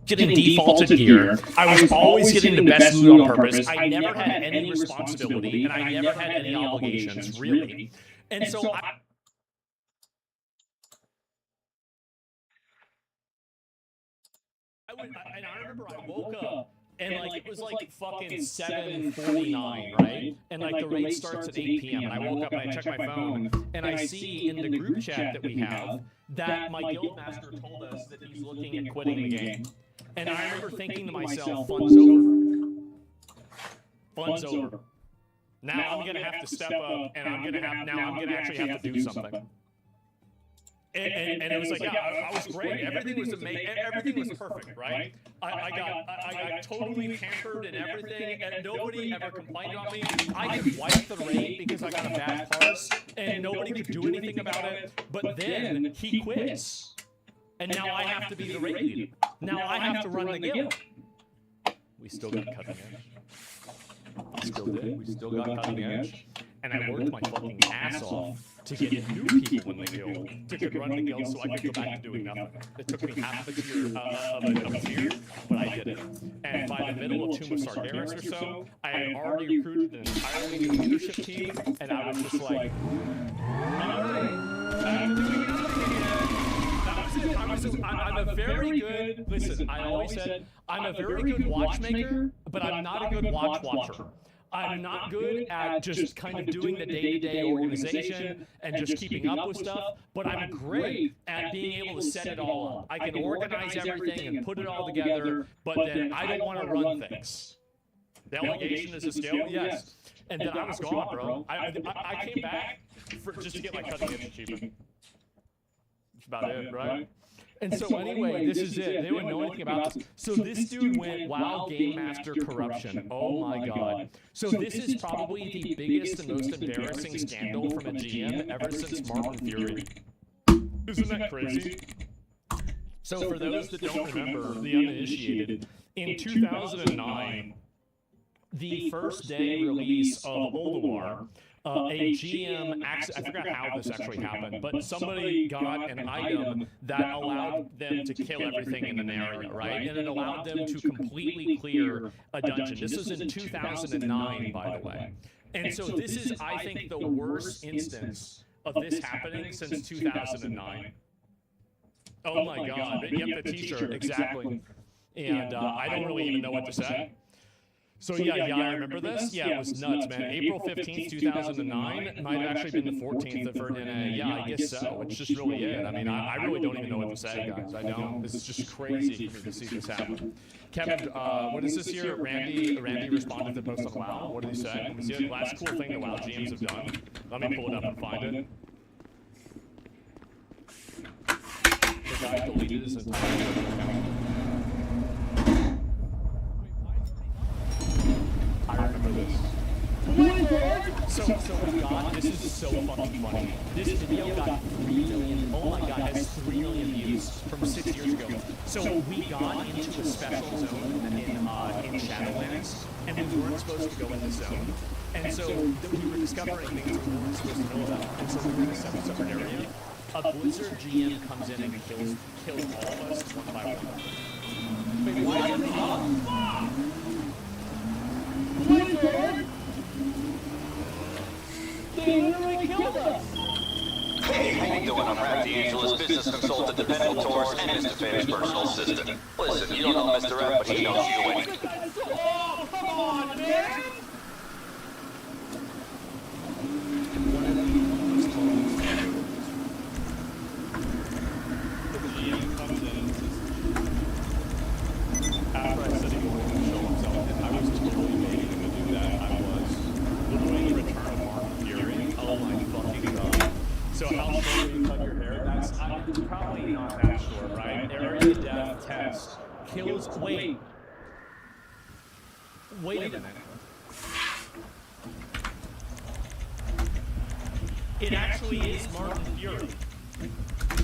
getting defaulted gear. I was always getting the best loot on purpose. I never had any responsibility, and I never had any obligations, really. And so I remember I woke up and like it was like fucking 7:49, right? And like the raid starts at 8 p.m. And I woke up and I checked my phone and I see in the group chat that we have that my guildmaster told us that he's looking at quitting the game. And I remember thinking to myself, fun's over. Fun's over. Now I'm gonna have to step up and I'm gonna actually have to do something. And it was like, yeah, I was great. Everything was amazing. Everything was perfect, right? I got totally pampered and everything, and nobody ever complained about me. I could wipe the raid because I got a bad parse, and nobody could do anything about it. But then he quits, and now I have to be the raid leader. Now I have to run the guild. We still got cutting edge. We still did. We still got cutting edge. And I worked my fucking ass off to get new people in the guild to run the guild so I could go back to doing nothing. It took me half a tier of a tier, but I did it. And by the middle of Tomb of Sargeras or so, I had already recruited an entirely new leadership team, and I was just like, alright, I'm doing nothing again. I'm a very good, listen, I always said, I'm a very good watchmaker, but I'm not a good watcher. I'm not good at just kind of doing the day-to-day organization and just keeping up with stuff, but I'm great at being able to set it all up. I can organize everything and put it all together, but then I don't want to run things. Delegation is a skill, yes. And then I was gone, bro. I came back just to get my cutting edge achievement. That's about it, right? And so anyway, this is it. They wouldn't know anything about this. So this dude went, WoW Game Master corruption. Oh my god. So this is probably the biggest and most embarrassing scandal from a GM ever since Martin Fury. Isn't that crazy? So for those that don't remember, the uninitiated, in 2009, the first day release of Ulduar, a GM, I forgot how this actually happened, but somebody got an item that allowed them to kill everything in an area, right? And it allowed them to completely clear a dungeon. This was in 2009, by the way. And so this is, I think, the worst instance of this happening since 2009. Oh my god. Yep, the t-shirt, exactly. And I don't really even know what to say. So yeah, I remember this. Yeah, it was nuts, man. April 15th, 2009 might have actually been the 14th for NA. Yeah, I guess so. It's just really it. I mean, I really don't even know what to say, guys. I don't. This is just crazy for me to see this happen. Kevin, what is this here? Randy responded to the post on WoW. What did he say? Let me see it. Last cool thing the WoW GMs have done. Let me pull it up and find it. The guy deleted his entire account. I remember this. So God, this is so fucking funny. This video got 3 million, oh my god, has 3 million views from 6 years ago. So we got into a special zone in Shadowlands, and we weren't supposed to go in the zone. And so we were discovering things we weren't supposed to know about. And so we were in a separate area. A Blizzard GM comes in and kills all of us one by one. Wait, why are they not? Blizzard! They literally killed us! Hey, how you doing? I'm Rap D'Angelo's business consultant, Dependable Taurus, and Mr. Fair's personal assistant. Listen, you don't know Mr. F, but he knows you. Oh, come on, man! The GM comes in and says, after I said he wanted to show himself, and I was totally waiting him to do that. I was literally the return of Martin Fury. Oh my fucking god. So how short do you cut your hair? That's probably not that short, right? Area depth test kills. Wait a minute. It actually is Martin Fury.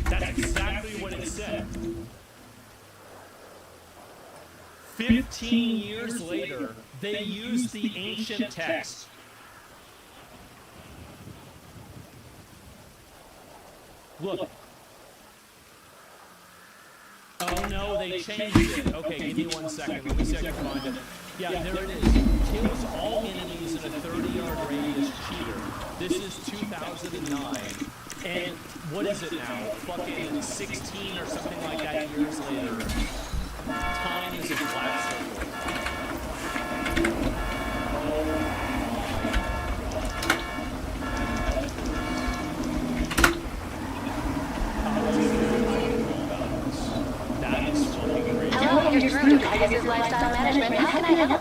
That's exactly what it said. 15 years later, they used the ancient text. Look. Oh no. No, they changed it. Okay, give me 1 second. Let me see if I can find it. Yeah, there it is. Kills all enemies in a 30-yard radius cheater. This is 2009. And what is it now? Fucking 16 or something like that years later. Time is a flat circle. Hello, you're through to Pegasus Lifestyle Management. How can I help?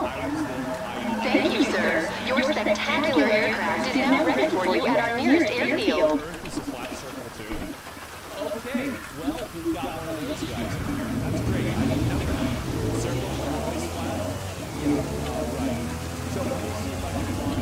Thank you, sir. Your spectacular aircraft is now ready for you at our nearest airfield. Earth is a flat circle too. Okay, well, we've got one of those guys in here. That's great. I didn't know that. Circle is always flat. Yeah, all right. So let me see if I can find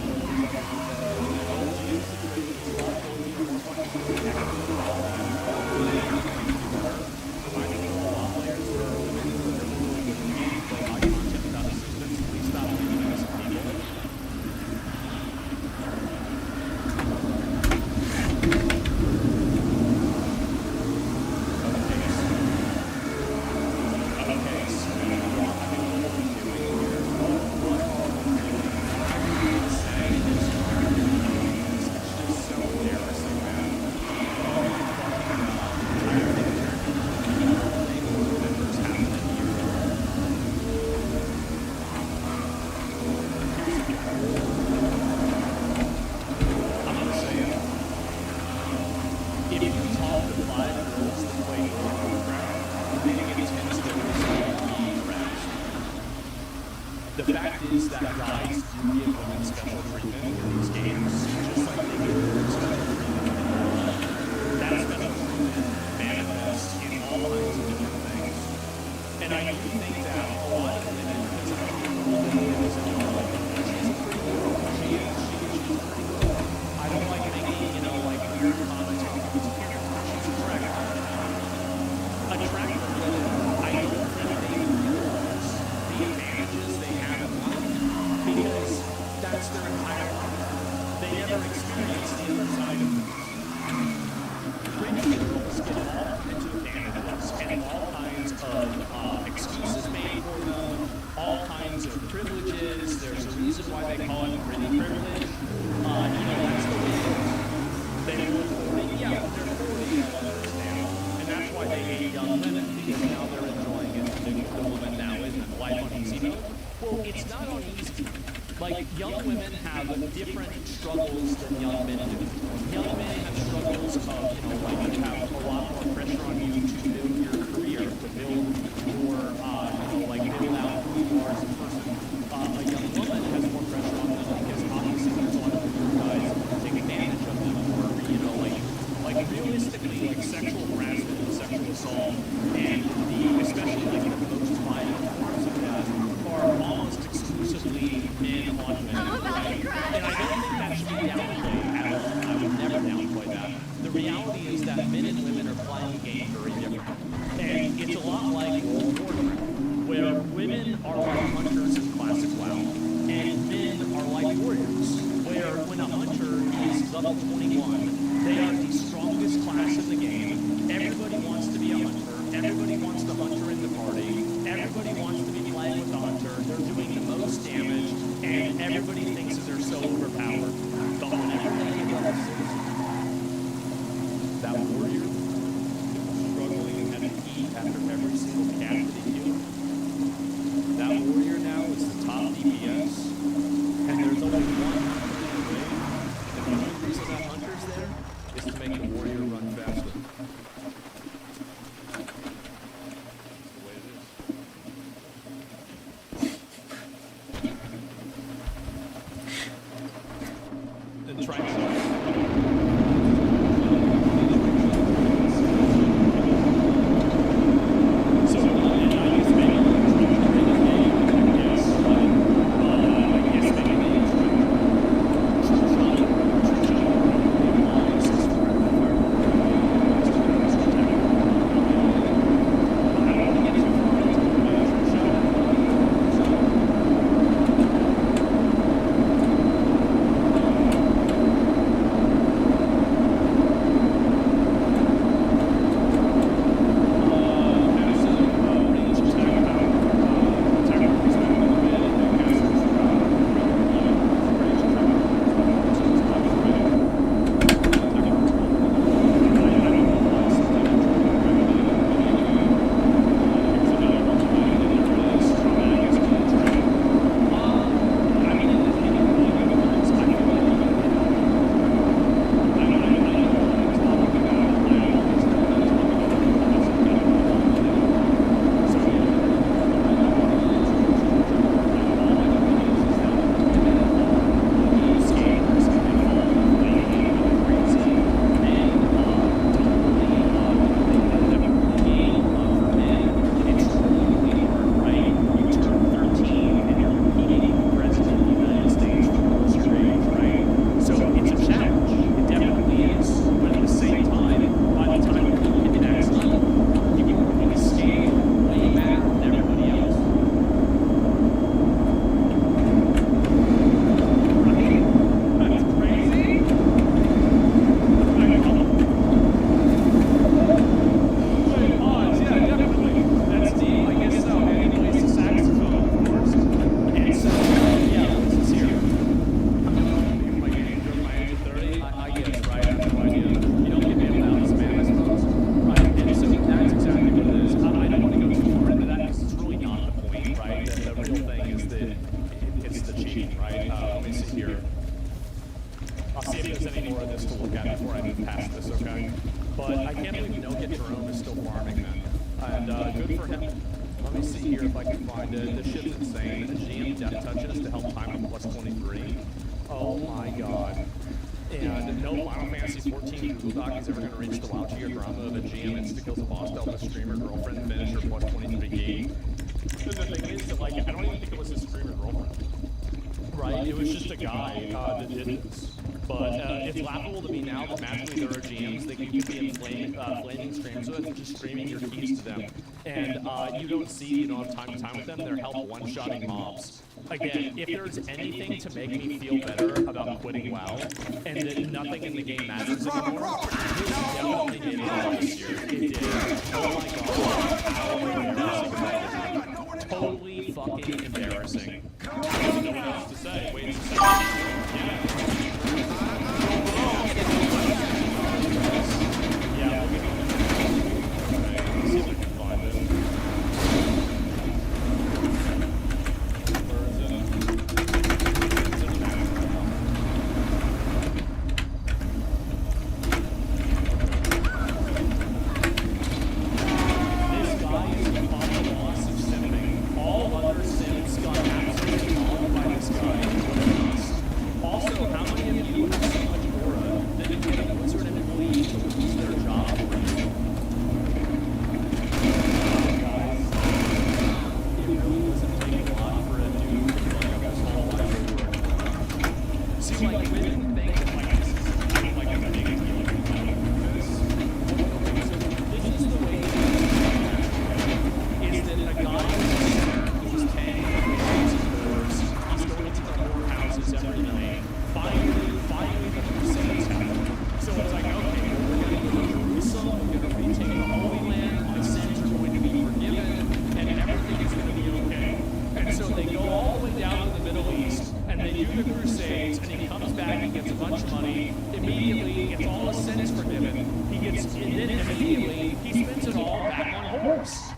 the fact is that guys do give women special treatment in these games, just like they give women special treatment. That special treatment manifests in all kinds of different things. And I do think that a lot of women, because of how people is and all like, she's a pretty girl. She's pretty girl. I don't like making, like weird comments on people's appearance, but she's attractive. Attractive women, I don't think they realize the advantages they have in life because that's their entire life. They never experience the other side of things. Pretty girls get all kinds of advantages and all kinds of excuses made for them, all kinds of privileges. There's a reason why they call it pretty privilege. That's the way it is. They were 40, yeah, but they're 40 now. And that's why they hate young women, because now they're enjoying it. The woman now isn't life on easy mode. Well, it's not on easy. Like, young women have different struggles than young men do. Young men have struggles of, you have a lot more pressure on you to build your career, to build your, build out who you are as a person. A young woman has more pressure on them because obviously there's a lot of older guys take advantage of them or, realistically, sexual harassment and sexual assault and especially the most violent forms of that are almost exclusively men on women. Right? And I don't think that should be downplayed at all. I would never downplay that. The reality is that men and women are playing a game very different. And it's a lot like World War III, where women are like hunters in classic WoW, and men are like warriors, where when a hunter is level 21, they are the strongest class in the game. Everybody wants to be a hunter. Everybody wants the hunter in the party. Everybody wants to be playing with the hunter. They're doing the most damage, and everybody thinks that they're so overpowered. But whenever they get level 60, that warrior struggling and having to eat after every single cat that he killed, that warrior now is the top DPS, and there's only one hunter in the way. And the only reason that hunter's there is to make the warrior run faster. there's any more of this to look at before I move past this, okay? But I can't believe No Get Jerome is still farming, man. And good for him. Let me see here if I can find it. This shit's insane. GM Death Touches to help time up plus 23. Oh my god. And no Final Fantasy 14 Google Doc is ever going to reach the WoW tier drama of a GM insta-kills a boss to help a streamer girlfriend finish her plus 23 gig. And the thing is that, like, I don't even think it was his streamer girlfriend. Right? It was just a guy that did this. But it's laughable to me now that magically there are GMs that you can be in flaming streams with, just streaming your keys to them. And you don't have time with them, they're help one-shotting mobs. Again, if there's anything to make me feel better about quitting WoW, and that nothing in the game matters anymore, this definitely did it this year. It did. Oh my god. How embarrassing. Totally fucking embarrassing. There's no one else to say. Wait a second. Yeah.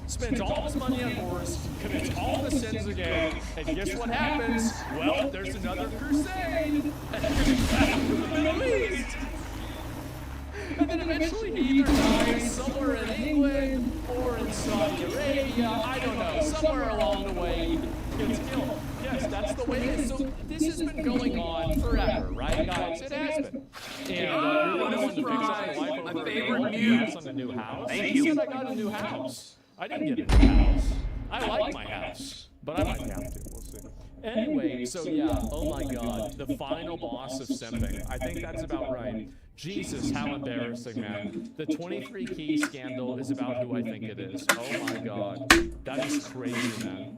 Spends all his money on horse, commits all the sins again, and guess what happens? Well, there's another crusade, and he's back to the Middle East. And then eventually he either dies somewhere in England or in Saudi Arabia, I don't know, somewhere along the way he gets killed. Yes, that's the way it is. So this has been going on forever, right, guys? It has been. And you're going to want to fix up your life over my favorite news on a new house. Thank You you. said I got a new house. I didn't get a new house. I like my house, but I might have to. We'll see. Anyway, so yeah, oh my god, the final boss of Simping. I think that's about right. Jesus, how embarrassing, man. The 23 key scandal is about who I think it is. Oh my god. That is crazy, man.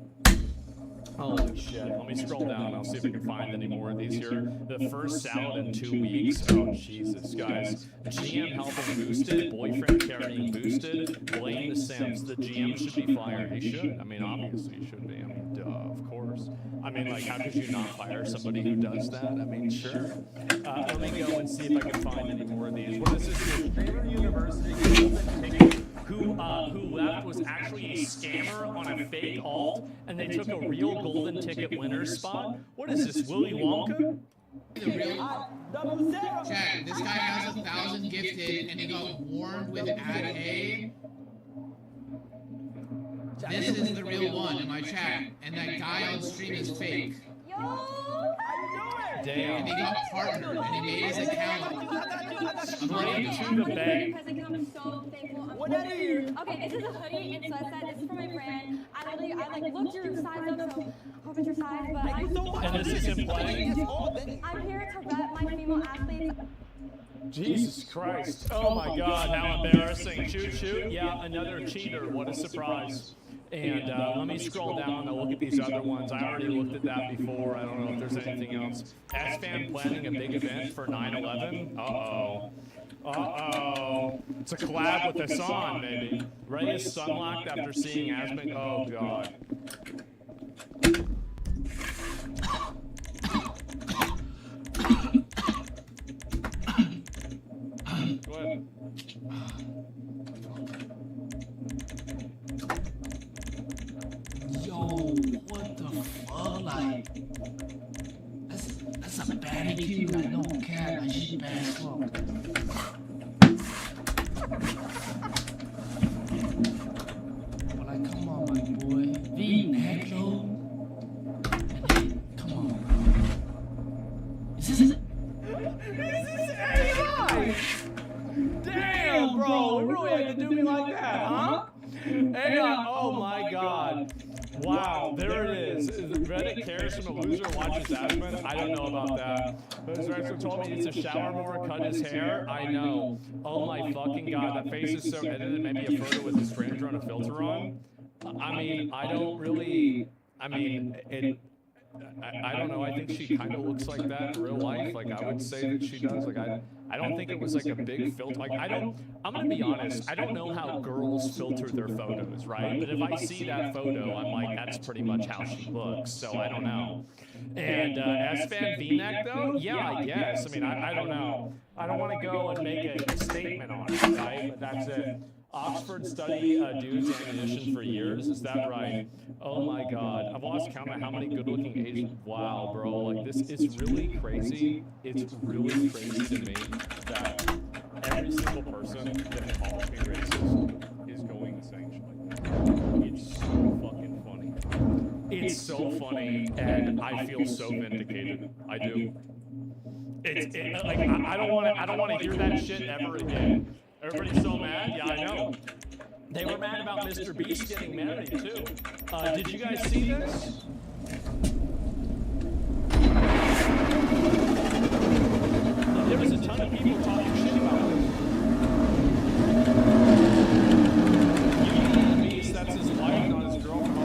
Holy shit. Let me scroll down. I'll see if I can find any more of these here. The first salad in 2 weeks. Oh, Jesus, guys. GM helping boosted. Boyfriend carrying boosted. Blame the Sims. The GM should be fired. He should. I mean, obviously he should be. I mean, duh, of course. I mean, like, how could you not fire somebody who does that? I mean, sure. Let me go and see if I can find any more of these. What is this here? Favorite University who left was actually a scammer on a fake alt, and they took a real golden ticket winner's spot. What is this, Willy Wonka? Chat, this guy has 1,000 gifted and he got warned with ad A. This is the real one in my chat, and that guy on stream is fake. Damn. And he got partnered and he made his account. Straight to the bank. I'm so thankful. Okay, this is a hoodie, and so I said this is for my brand. I like looked your size up, so hope it's your size, but And this is him playing. I'm here to rep my female athletes. Jesus Christ. Oh my god, how embarrassing. Shoot, shoot. Yeah, another cheater. What a surprise. And let me scroll down and look at these other ones. I already looked at that before. I don't know if there's anything else. S-Fan planning a big event for 9/11. Uh-oh. Uh-oh. It's a collab with Hassan, maybe. Ray is sunlocked after seeing Asmik. Oh, God. Go ahead. Yo, what the fuck? Like, that's a baddie too. Like, no, cat, like, she's bad as fuck. But like, come on, my boy. V-neck, though. Come on, bro. Is this AI! Damn, bro, you really had to do me like that, huh? AI, oh my god. Wow, there it is. Reddit cares from a loser watches Aspen. I don't know about that. But his Rexler told me he needs to shower more, cut his hair. I know. Oh my fucking god, that face is so edited. Maybe a photo with his stranger on a filter on. I mean, I don't really. I mean, I don't know. I think she kind of looks like that in real life. Like I would say that she does. Like I don't think it was like a big filter. Like I'm gonna be honest. I don't know how girls filter their photos, right? But if I see that photo, I'm like, that's pretty much how she looks. So I don't know. And S-Fan V-neck though, yeah, I guess. I mean, I don't know. I don't want to go and make a statement on it, right? But that's it. Oxford study dudes ammunition for years. Is that right? Oh my God. I've lost count of how many good-looking Asian. Wow, bro. Like this is really crazy. It's really crazy to me that every single person that calls me racist is going to sanction like that. It's so fucking funny. It's so funny, and I feel so vindicated. I do. Like I don't want to hear that shit ever again. Everybody's so mad? Yeah, I know. They were mad about Mr. Beast getting married, too. Did you guys see this? There was a ton of people talking shit about this. Mr. Beast, that's his wife, not his girlfriend.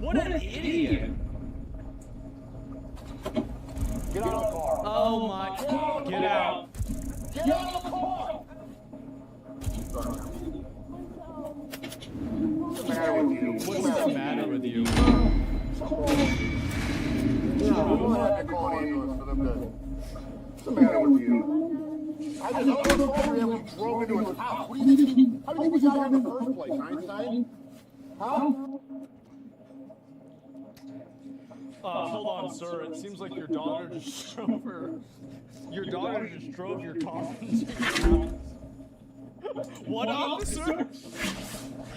What an idiot. Get out of the car. Oh my. Get out. Get out of the car. What's the matter with you? What's the matter with you? Yeah, I'm gonna have to call an ambulance for them to. What's the matter with you? I just told him we drove into his house. What do you think? How do you think we got here in the first place, Einstein? Huh? Hold on, sir. It seems like your daughter just drove her. Your daughter just drove your car into your house. What, officer?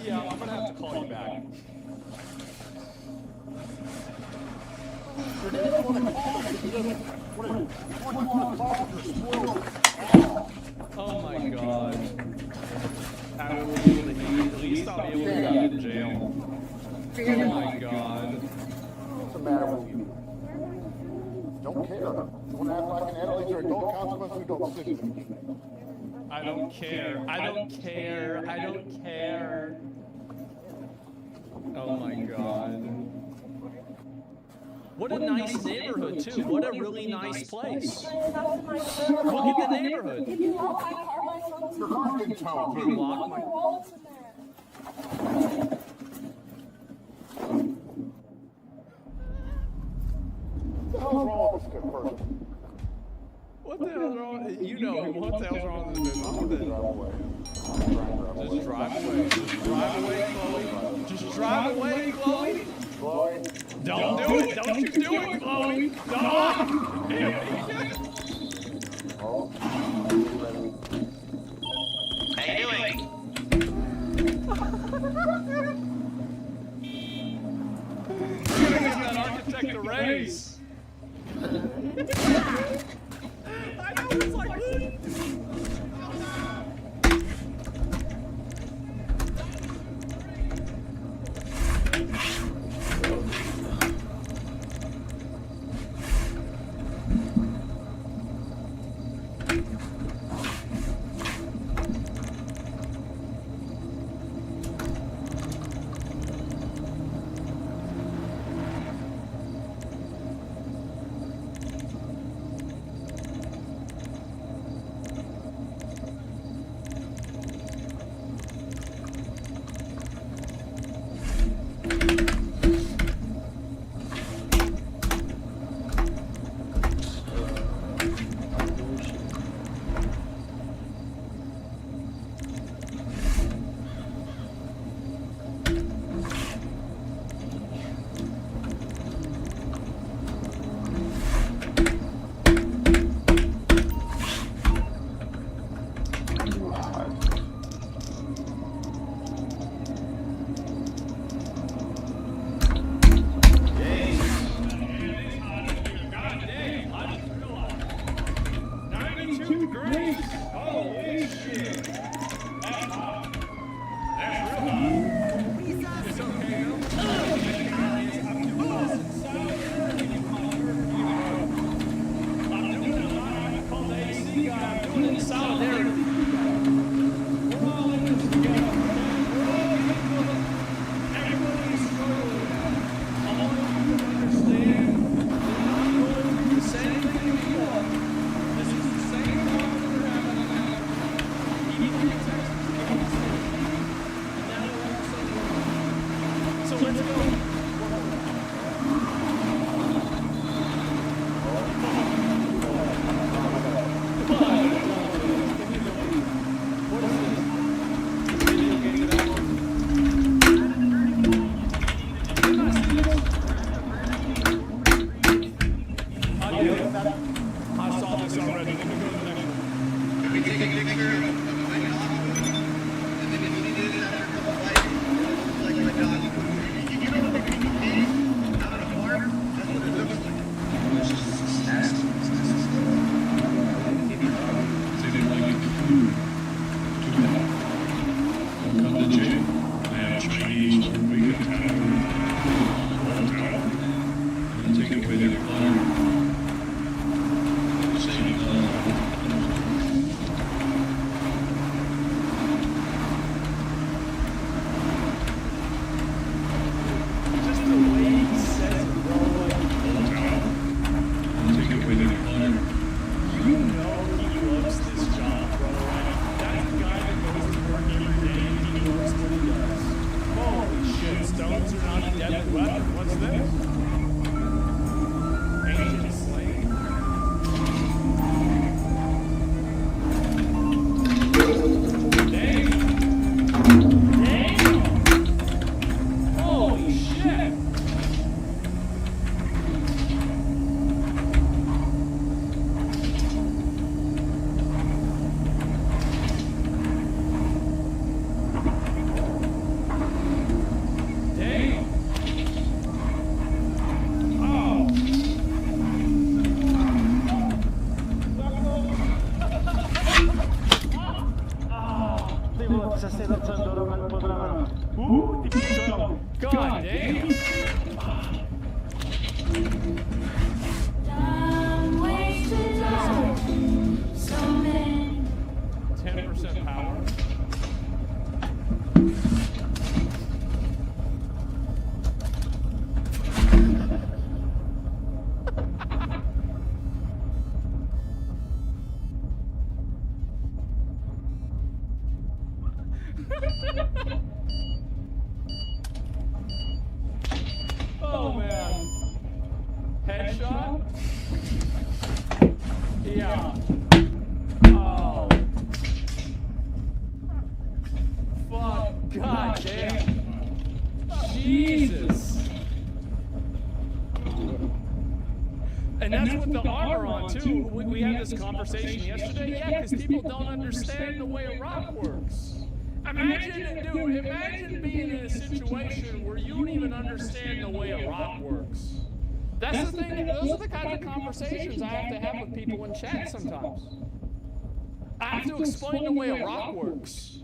Yeah, I'm gonna have to call you back. Oh my god. I will be able to eat. At least I'll be able to eat in jail. Oh my god. What's the matter with you? Don't care. You want to act like an adult, you're adult consequence, we don't listen. I don't care. I don't care. I don't care. Oh my god. What a nice neighborhood too. What a really nice place. Look at the neighborhood. If you lock my car, my phone's Your car's been towed. You lock my. my wallet's in there. What the hell's wrong with this good person? What the hell's wrong? You know what the hell's wrong with this business? Just drive away. Just drive away, Chloe. Just drive away, Chloe. Chloe? Don't do it. Don't you do it, Chloe. Don't. Oh. How you doing? You're gonna give that architect a raise. I know, it's like, I saw this already. Let me go to the next one. Can we take a picture of my dog? And then if you did it after a couple of bites, it looks like my dog. You know what? weapon. What's this? Ancient slave. Damn. Holy shit. Damn. Oh. God damn. Time wasted on so many. 10% power. Oh man. Headshot? Yeah. Oh. Fuck. God damn. Jesus. And that's with the armor on too. We had this conversation yesterday. Yeah, because people don't understand the way a rock works. Imagine being in a situation where you don't even understand the way a rock works. That's the thing. Those are the kinds of conversations I have to have with people in chat sometimes. I have to explain the way a rock works.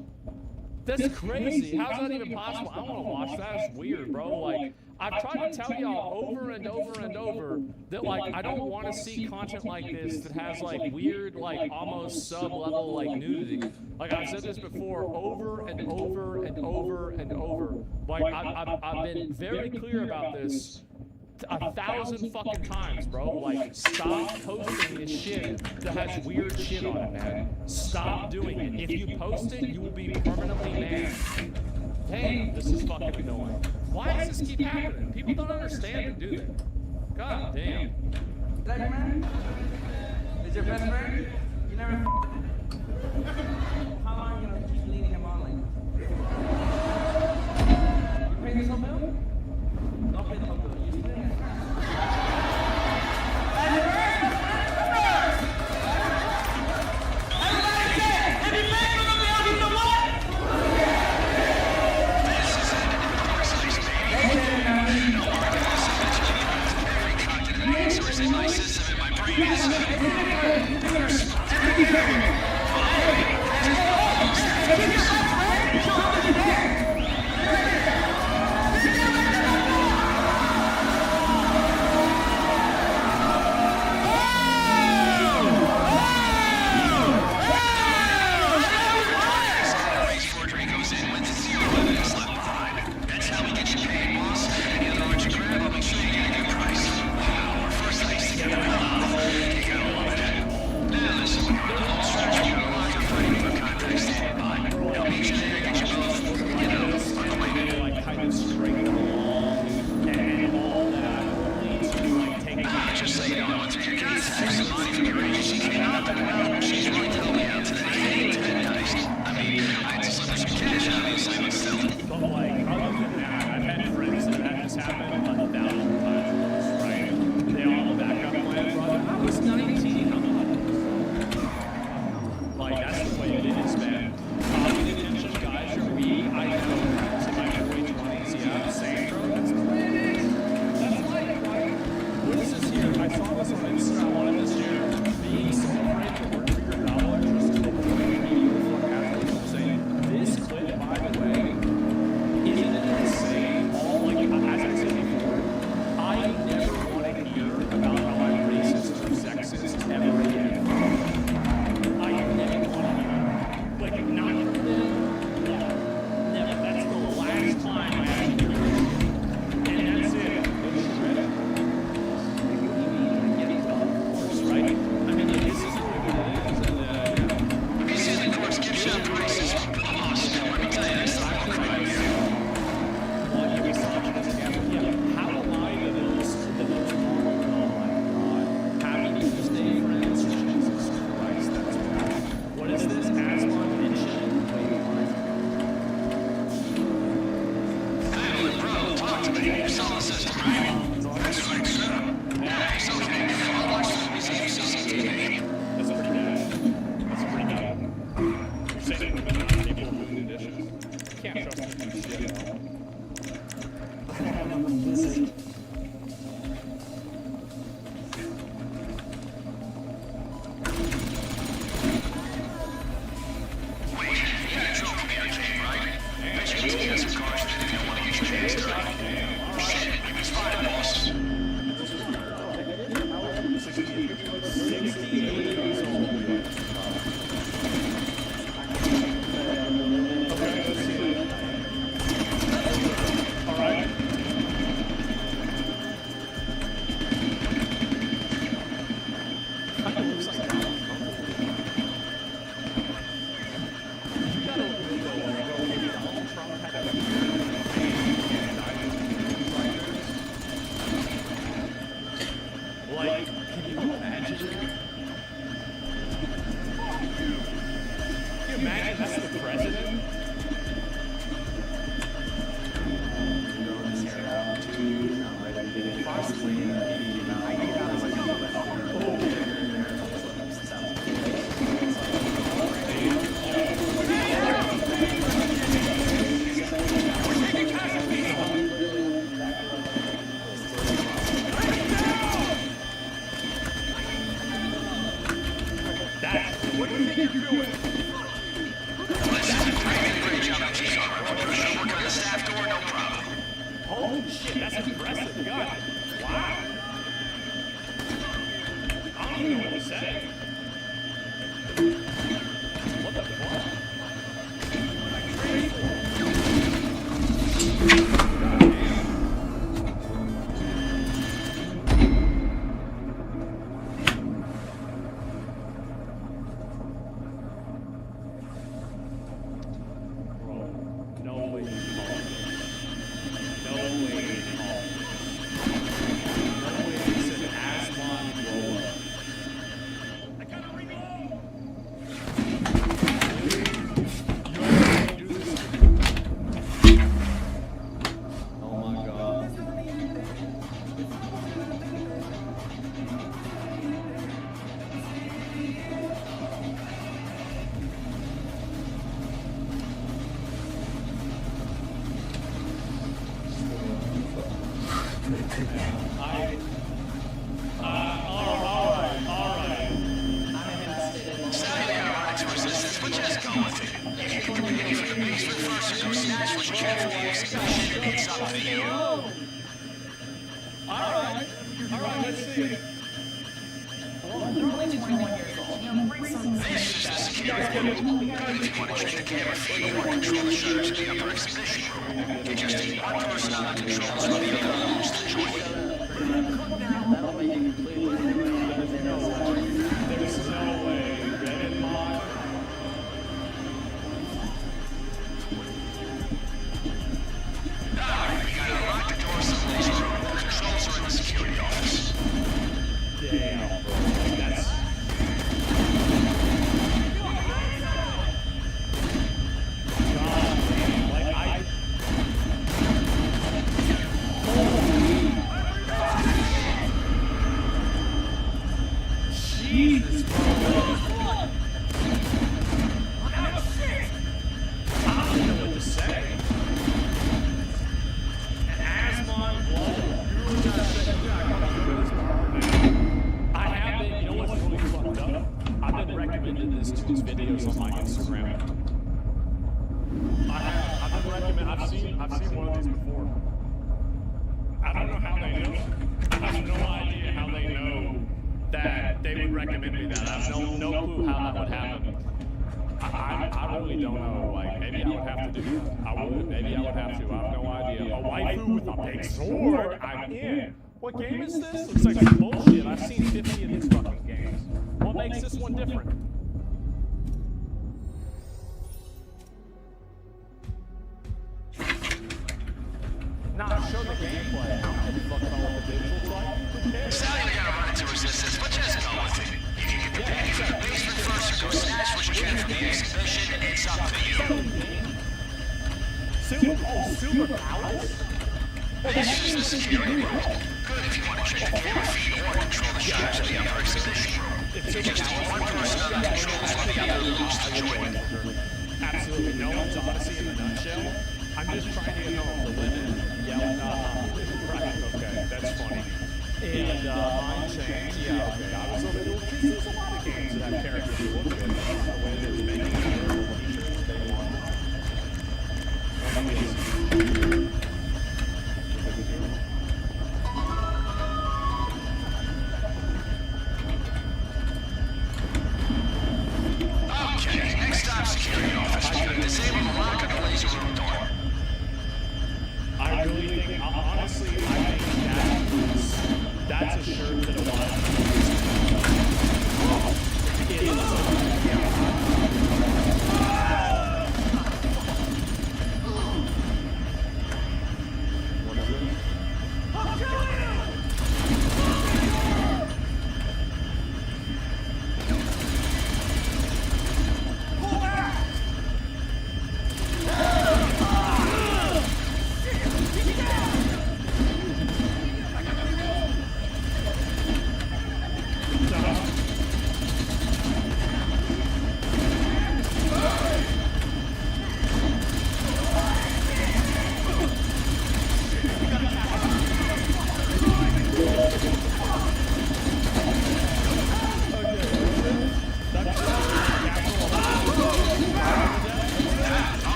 That's crazy. How's that even possible? I want to watch that. It's weird, bro. Like, I've tried to tell y'all over and over and over that, like, I don't want to see content like this that has, like, weird, like, almost sub-level, like, nudity. Like, I've said this before over and over and over and over. Like, I've been very clear about this 1,000 fucking times, bro. Like, stop posting this shit that has weird shit on it, man. Stop doing it. If you post it, you will be permanently banned. Damn, this is fucking annoying. Why does this keep happening? People don't understand it, do they? God damn. Black man? Is your best friend? You never How long you gonna keep leading him on like that? You pay this whole bill? Don't pay the whole bill. You just pay it. to me. You saw the system, right? That's right, sir. Nice, okay. I'll watch the movies and use CCTV. That's pretty bad. That's pretty bad. You're saying that people are doing dishes. Can't trust them to do shit. Like, can you imagine? Can you imagine that's the president? What do you think you're doing? Great job, Chief. Work on the staff door, no problem. Holy shit, that's impressive. God. Wow. I don't even know what to say. What the fuck? What game is this? Looks like some bullshit. I've seen 50 of these fucking games. What makes this one different? Nah, show the gameplay. I don't give a fuck about what the visuals like. Who cares? Sally gotta run into resistance, but just go with it. You can get the penny from the basement first or go snatch what you can from the exhibition. It's up to you. Super Palace? This is the security room. Good if you want to check the camera feed or control the shutters of the upper exhibition room. If you just need one person on the controls while the other moves the joint. Absolutely no one's Odyssey in a nutshell. I'm just trying to get home to live in. Right, okay, that's funny. And Mind Chain, yeah, okay. I was a little, there's a lot of games that have characters who look good. The way they're making terrible t-shirts they want. Okay, next stop, security office. We're gonna disable the lock on the laser room door. I really think, honestly, I think that's a shirt that a lot of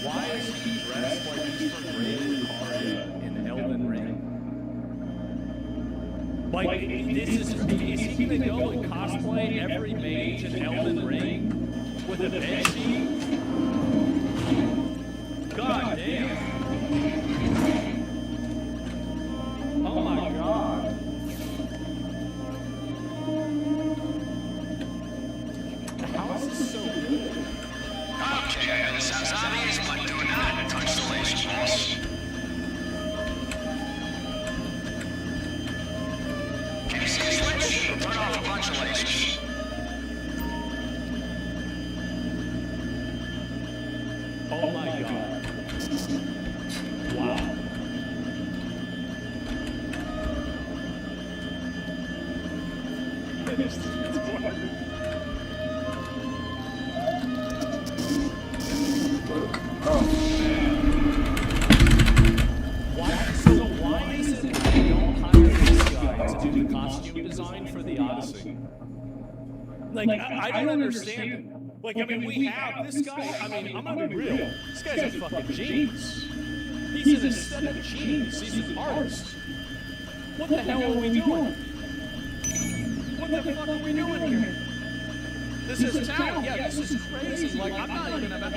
Why is he dressed like he's from Ray Lucaria in Elden Ring? Like, is he gonna go and cosplay every mage in Elden Ring with a bed sheet? God damn. Oh my god. How is this so good? Okay, this sounds obvious, but do not touch the laser, boss. Can you see a switch? Turn off a bunch of lasers. Oh my god. Wow. Why is it that they don't hire this guy to do the costume design for the Odyssey? Like, I don't understand it. Like, I mean, we have this guy. I mean, I'm gonna be real. This guy's a fucking genius. He's an aesthetic genius. He's an artist. What the hell are we doing? What the fuck are we doing here? This is talent. Yeah, this is crazy. Like, I'm not even about.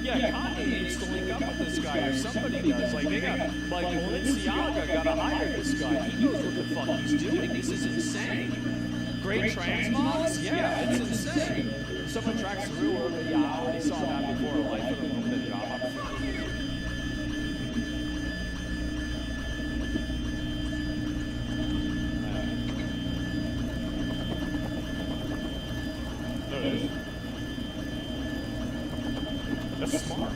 Yeah, Kanye needs to link up with this guy, or somebody does. Like, they got, like, Balenciaga gotta hire this guy. He knows what the fuck he's doing. This is insane. Great trans mods? Yeah, it's insane. Someone tracks through her, but yeah, I already saw that before. Life for the limited job opportunity. There it is. That's smart.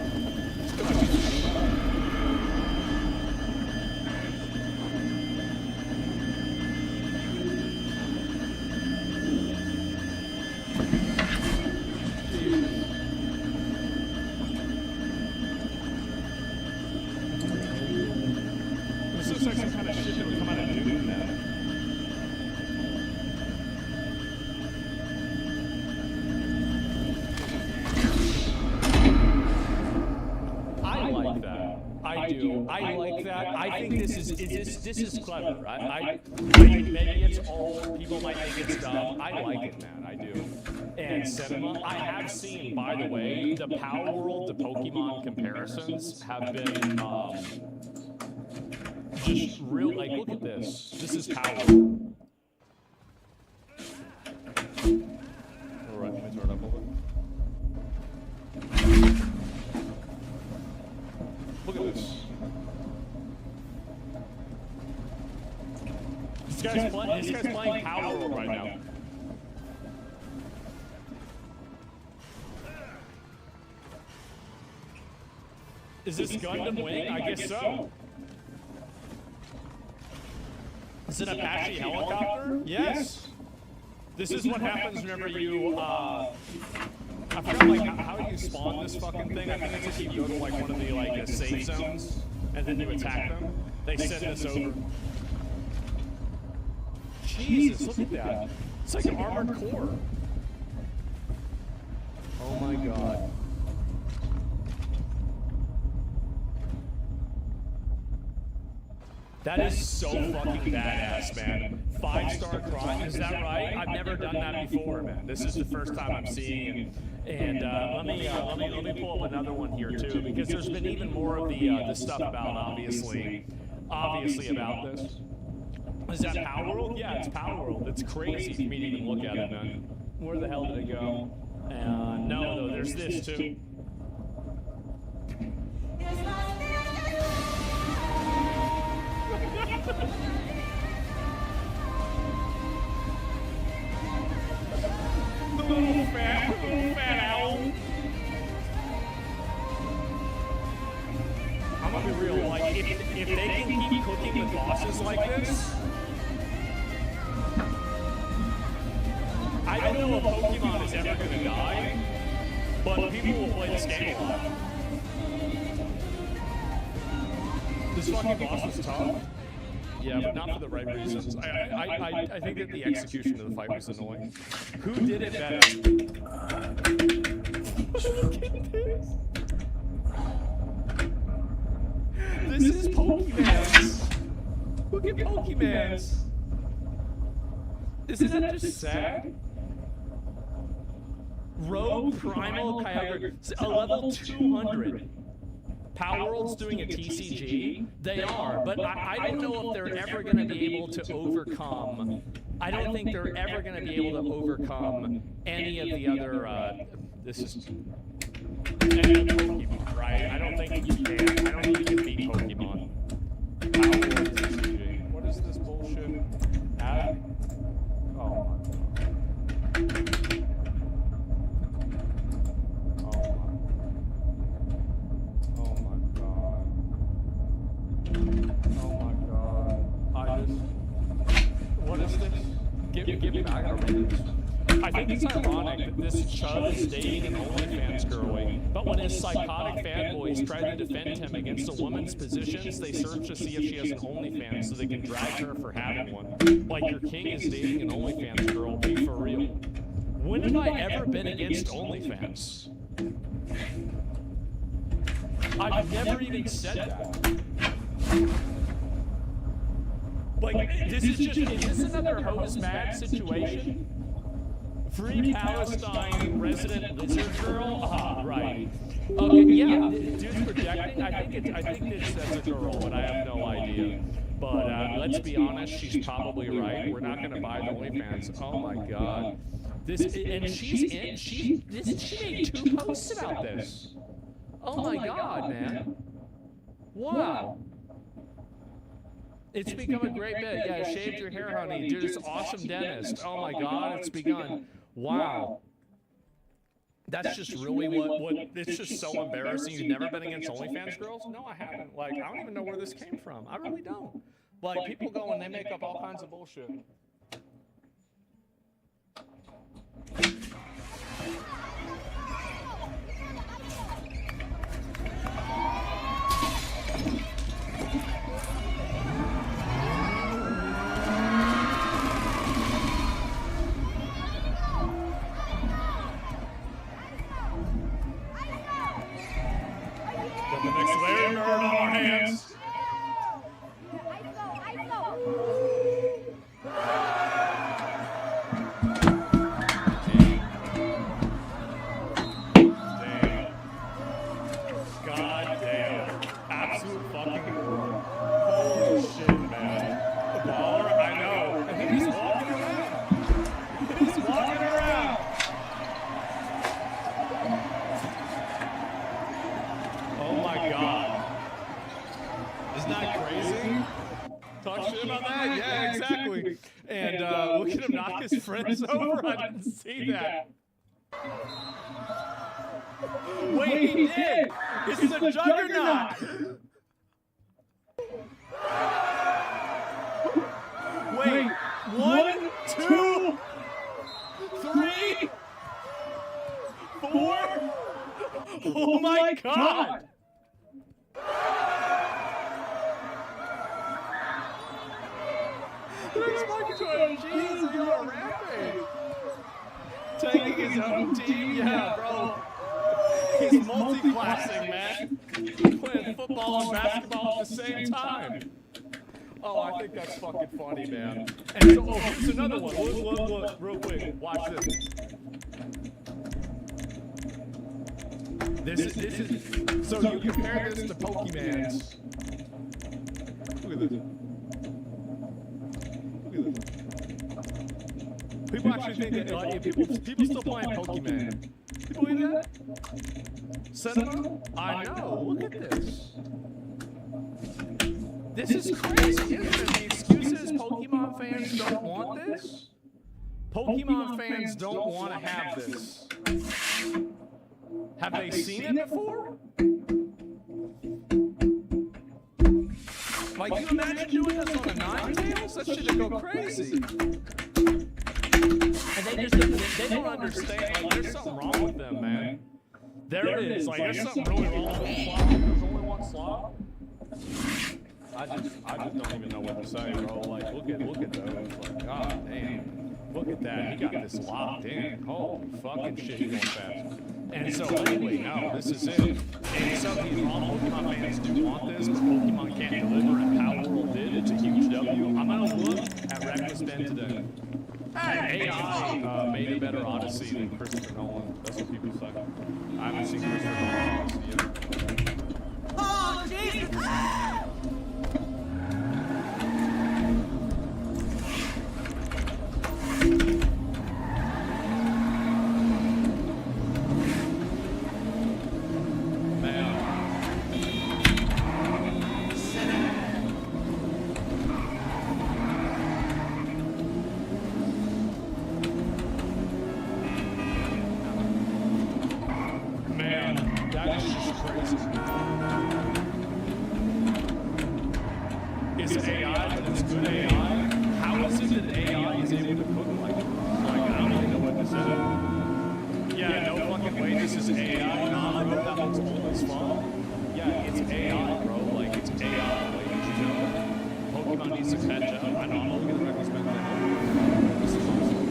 This looks like some kind of shit that would come out of Doom now. I like that. I do. I like that. I think this is clever. I think maybe it's old. People might think it's dumb. I like it, man. I do. And cinema. I have seen, by the way, the Power World to Pokemon comparisons have been just real. Like, look at this. This is Power World. All right, let me turn it up a little. Look at this. This guy's playing Power World right now. Is this Gundam Wing? I guess so. Is it an Apache helicopter? Yes. This is what happens whenever you, I forgot, like, how do you spawn this fucking thing? I think it's just you go to, like, one of the, like, safe zones, and then you attack them. They send this over. Jesus, look at that. It's like an armored core. Oh my god. That is so fucking badass, man. 5-star crime, is that right? I've never done that before, man. This is the first time I'm seeing it. And let me pull up another one here too, because there's been even more of the stuff about obviously about this. Is that Power World? Yeah, it's Power World. It's crazy for me to even look at it, man. Where the hell did it go? No, there's this too. The little fat owl. I'm gonna be real, like, if they can keep cooking with bosses like this, I don't know if Pokemon is ever gonna die, but people will play this game a lot. This fucking boss was tough. Yeah, but not for the right reasons. I think that the execution of the fight was annoying. Who did it better? Look at this. This is Pokemans. Look at Pokemans. Isn't that just sad? Rogue Primal Kyogre, a level 200. Power World's doing a TCG. They are, but I don't know if they're ever going to be able to overcome. I don't think they're ever going to be able to overcome any of the other. This is any of Pokemon, right? I don't think you can. I don't think you can beat Pokemon. Power World TCG. What is this bullshit? Oh my. give me back. I think it's ironic that this chub is dating an OnlyFans girl, but when his psychotic fanboys try to defend him against a woman's positions, they search to see if she has an OnlyFans so they can drag her for having one. Like your king is dating an OnlyFans girl, be for real. When have I ever been against OnlyFans? I've never even said that. Like, this is this another host mad situation? Free Palestine resident lizard girl? Ah, right. Okay, yeah, dude's projecting. I think that's a girl, but I have no idea. But let's be honest, she's probably right. We're not gonna buy the OnlyFans. Oh my god. She made 2 posts about this. Oh my god, man. Wow. It's become a great bit. Yeah, shaved your hair, honey. Dude, it's awesome dentist. Oh my god, it's begun. Wow. That's just really what it's just so embarrassing. You've never been against OnlyFans girls? No, I haven't. Like, I don't even know where this came from. I really don't. Like, people go and they make up all kinds of bullshit. Got the next Larry Bird on our hands. Damn. God damn. Absolute fucking holy shit, man. The baller, I know. And he's walking around. He's walking around. Oh my god. Isn't that crazy? Talk shit about that? Yeah, exactly. And look at him knock his friends over. I didn't see that. Wait, he did! This is a juggernaut! Wait, 1, 2, 3, 4. Oh my god! Thanks, Marcus. Jesus, you're a rampage. Taking his own team? Yeah, bro. He's multi-classing, man. Playing football and basketball at the same time. Oh, I think that's fucking funny, man. And so, oh, here's another one. Look, real quick. Watch this. This is so you compare this to Pokemans. Look at this. Look at this. People actually think that like, people still playing Pokemon. You believe that? Cinema? I know. Look at this. This is crazy, isn't it? The excuse is Pokemon fans don't want this. Pokemon fans don't want to have this. Have they seen it before? Like, you imagine doing this on a Ninetales? That shit'd go crazy. And they don't understand. Like, there's something wrong with them, man. There is. Like, there's something really wrong with them. There's only one slot. I just don't even know what to say, bro. Like, look at those. Like, god damn. Look at that. He got this locked in. Holy fucking shit, he's going fast. And so anyway, no, this is it. And some of these wrong Pokemon fans do want this, but Pokemon can't deliver, and Power World did. It's a huge W. I'm gonna look at Reckless Ben today. AI made a better Odyssey than Christopher Nolan. That's what people say. I haven't seen Christopher Nolan's Odyssey yet. Oh, Jesus! Is AI, but it's good AI? How How is it that AI is able to cook like I don't even know what to say. Yeah, no fucking way this is AI. Nah, bro, that looks old as fuck. Yeah, it's AI, bro. Like, it's AI. Like, did you know? Pokemon needs to catch up. I know, I'm only gonna recommend that. This is awesome.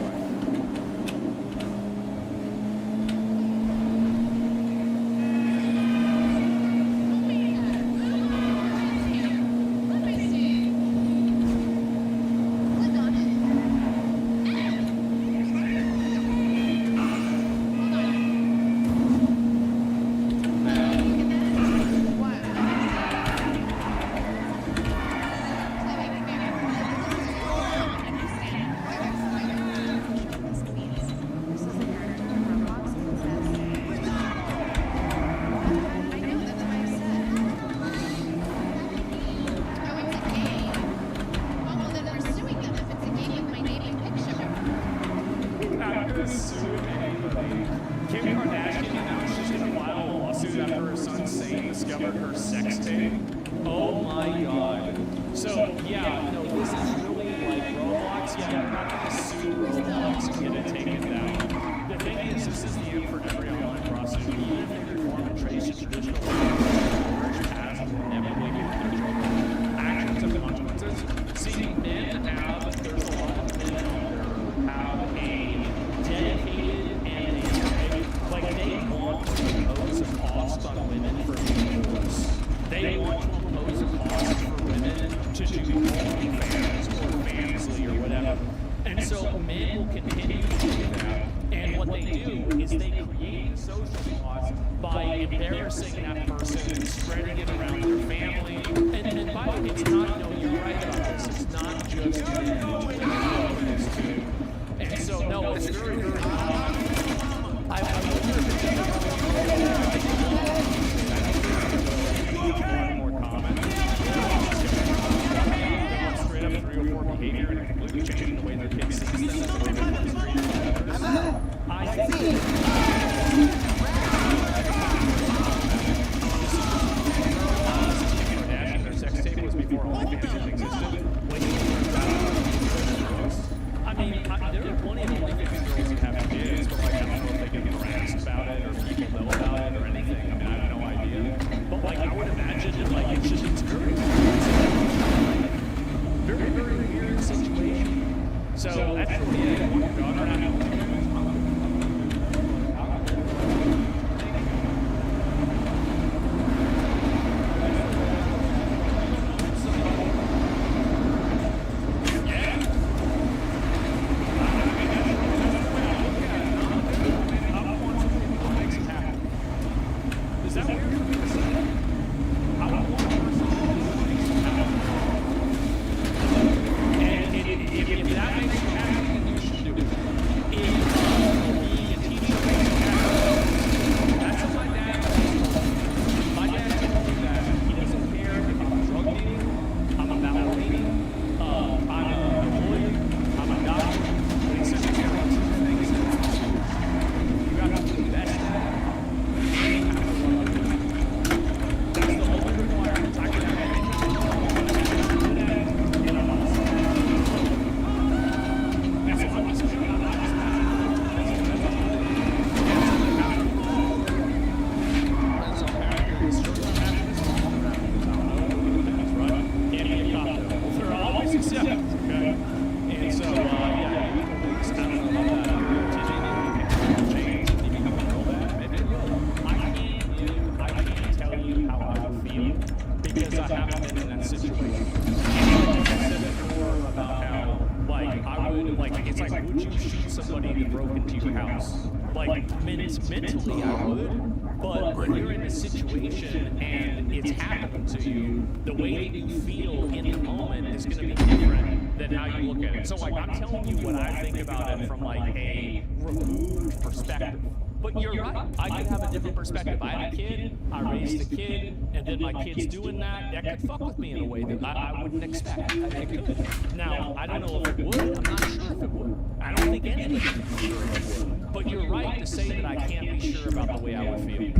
Kim Kardashian announced she's going to file a lawsuit after her son Satan discovered her sex tape. Oh my god. So, yeah, no, this is really like Roblox. Yeah, you're not going to sue Roblox and get it taken down. The thing is, this is the end for every online process. Even if they reform and trace the traditional past will inevitably give their children actions and consequences. See, men have, there's a lot of men out there who have a dedicated like they want to impose a cost on women for being divorced. They want to impose a cost for women to do OnlyFans or Fansly or whatever. And so men will continue to do that. And what they do is they create a social cost by embarrassing that person and spreading it around their family. And by the way, it's not, no, you're right about this. It's not just men. It's too. And so, no, it's very, very common. I wonder if it's more common. Straight up 3 or 4 behavior and completely changing the way their kids see them. I think their sex tape was before OnlyFans existed. I mean, there are plenty of OnlyFans girls who have kids, but like, I don't know if they get harassed about it or people know about it or anything. I mean, I have no idea. But like, I would imagine that like it's just it's very, very weird situation. So that's really it. I don't know. Mentally, I would, but when you're in a situation and it's happening to you, the way that you feel in the moment is going to be different than how you look at it. So, like, I'm telling you what I think about it from, like, a removed perspective. But you're right. I could have a different perspective. I had a kid, I raised a kid, and then my kid's doing that. That could fuck with me in a way that I wouldn't expect. It could. Now, I don't know if it would. I'm not sure if it would. I don't think anybody can be sure if it would. But you're right to say that I can't be sure about the way I would feel.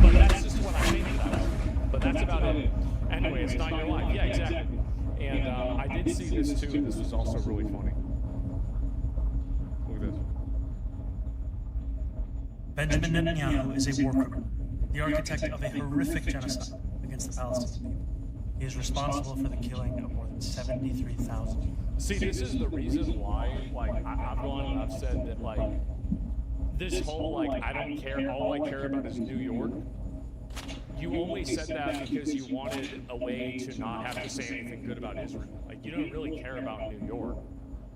But that's just what I think about it. But that's about it. Anyway, it's not your life. Yeah, exactly. And I I did see this too. This was also really funny. Look at this. Benjamin Netanyahu is a war criminal, the architect of a horrific genocide against the Palestinian people. He is responsible for the killing of more than 73,000. See, this is the reason why, like, I've said that, like, this whole, like, I don't care, all I care about is New York. You only said that because you wanted a way to not have to say anything good about Israel. Like, you don't really care about New York.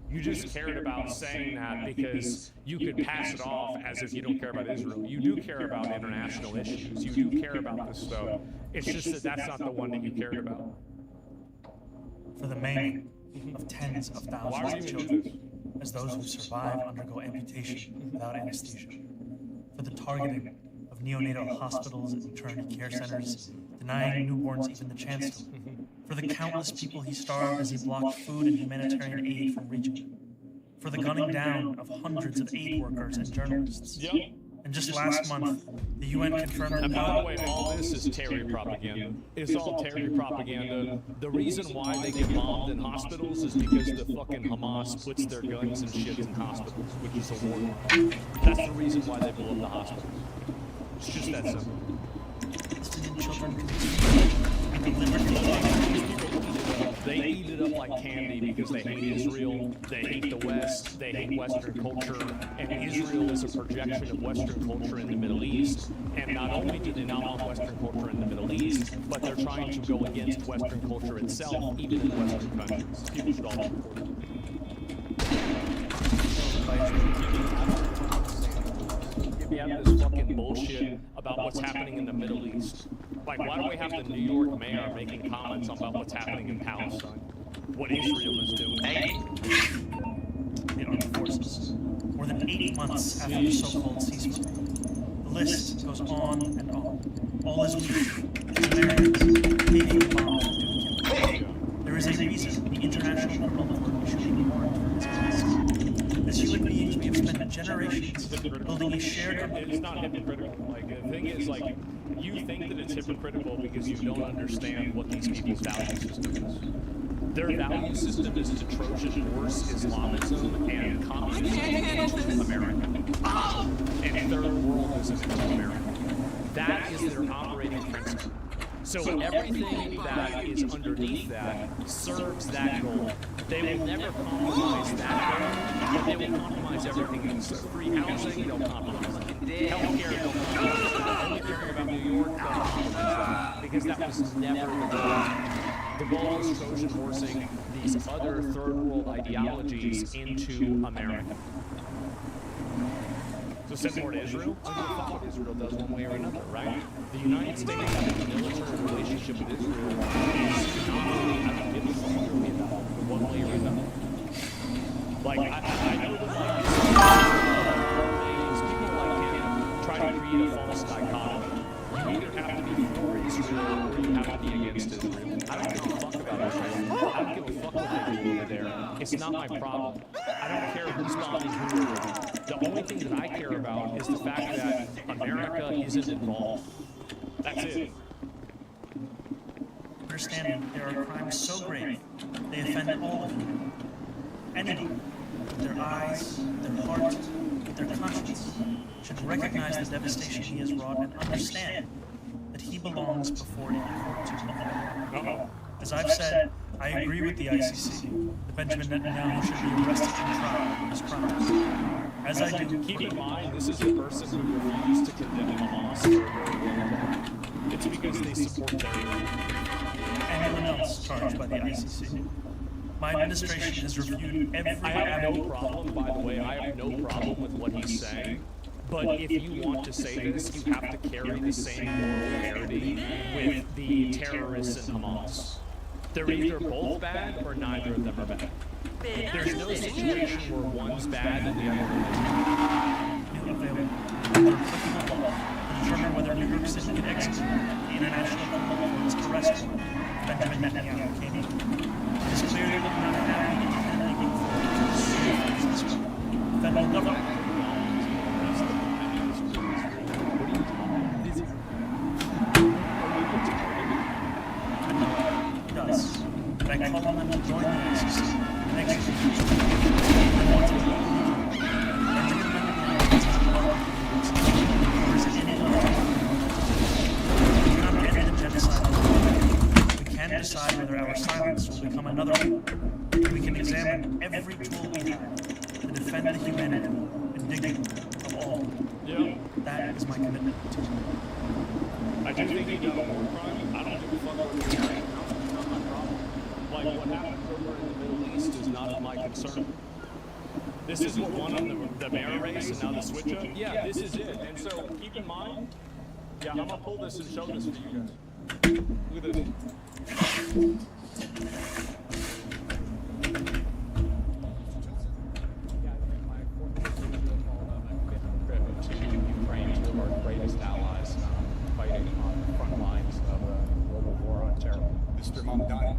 You just cared about saying that because you could pass it off as if you don't care about Israel. You do care about international issues. You do care about this stuff. It's just that that's not the one that you cared about. For the maiming of tens of thousands of children, as those who survive undergo amputation without anesthesia. For the targeting of neonatal hospitals and maternity care centers, denying newborns even the chance to live. For the countless people he starved as he blocked food and humanitarian aid from reaching them. For the gunning down of hundreds of aid workers and journalists. Yep. And just last month, the UN confirmed that... And by the way, all this is terror propaganda. It's all terror propaganda. The reason why they get bombed in hospitals is because the fucking Hamas puts their guns and shit in hospitals, which is a war crime. That's the reason why they blow up the hospitals. It's just that simple. Palestinian children continue to be deliberately... They eat it up like candy because they hate Israel, they hate the West, they hate Western culture, and Israel is a projection of Western culture in the Middle East. And not only do they not want Western culture in the Middle East, but they're trying to go against Western culture itself, even in Western countries. People should all support it. We have this fucking bullshit about what's happening in the Middle East. Like, why do we have the New York mayor making comments about what's happening in Palestine? What Israel is doing? The armed forces. More than 8 months after the so-called ceasefire. The list goes on and on. All is weak. As Americans, hating the bomb that do kill. There is a reason the International Criminal Court should be warned for this case. As human beings, we have spent generations building a shared... It's not hypocritical. Like, the thing is, like, you think that it's hypocritical because you don't understand what these people's value system is. Their value system is to Trojan horse Islamism and communism into America. And third worldism into America. That is their operating principle. So everything that is underneath that serves that goal. They will never compromise that goal, but they will compromise everything else. So free housing, they'll compromise. Healthcare, they'll compromise. Only caring about New York, they'll compromise that. Because that was never the goal. The goal is Trojan horsing these other third world ideologies into America. So send more to Israel? I don't give a fuck what Israel does one way or another, right? The United States having a military relationship with Israel is phenomenally, I don't give a fuck really about it, one way or another. Like, I know that, like, people like him try to create a false dichotomy. You either have to be for Israel or you have to be against Israel. I don't give a fuck about Israel. I don't give a fuck what they do over there. It's not my problem. I don't care who's bombing who. The only thing that I care about is the fact that America isn't involved. That's it. Understanding there are crimes so grave, they offend all of you. Anyone with their eyes, their heart, their conscience should recognize the devastation he has wrought and understand that he belongs before any court to another. As I've said, I agree with the ICC that Benjamin Netanyahu should be arrested and tried for his crimes. As I do, keep in mind, this is a person who refused to condemn Hamas for a very long time. It's because they support terrorism. Anyone else charged by the ICC. My administration has reviewed every I have no problem, by the way, I have no problem with what he's saying. But if you want to say this, you have to carry the same moral parity with the terrorists and Hamas. They're either both bad or neither of them are bad. There's no situation where one's bad and the other is. Under applicable law to determine whether New York City can execute the International Criminal Court's arrest warrant Benjamin Netanyahu came in. It is clear that we do not have any independently move forward to this one. Federal government. Does. But I call on them to join criminalizes and executes unwanted we can decide whether our silence will become another one. We can examine every tool we have to defend the humanity and dignity of all. Yeah. That is my commitment to you. I do think you done a war crime. I don't give a fuck what you're saying. Not my problem. Like, what happens over in the Middle East is not of my concern. This is what won on the mayor race and now the switch up. Yeah, this is it. And so keep in mind, yeah, I'm gonna pull this and show this for you guys. Look at this. Ukraine, two of our greatest allies, fighting on the front lines of a global war on terror. Mr. Mamdani.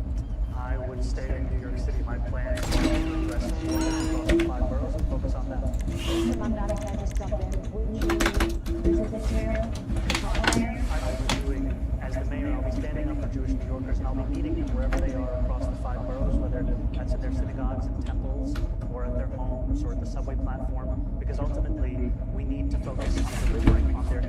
I would stay in New York City. My plan is to address the war across the 5 boroughs and focus on that. Mr. Mamdani, can I just jump in? Would you visit this mayor? I will be doing, as the mayor, I'll be standing up for Jewish New Yorkers, and I'll be meeting them wherever they are across the 5 boroughs, whether that's in their synagogues and temples, or at their homes, or at the subway platform, because ultimately, we need to focus on delivering on their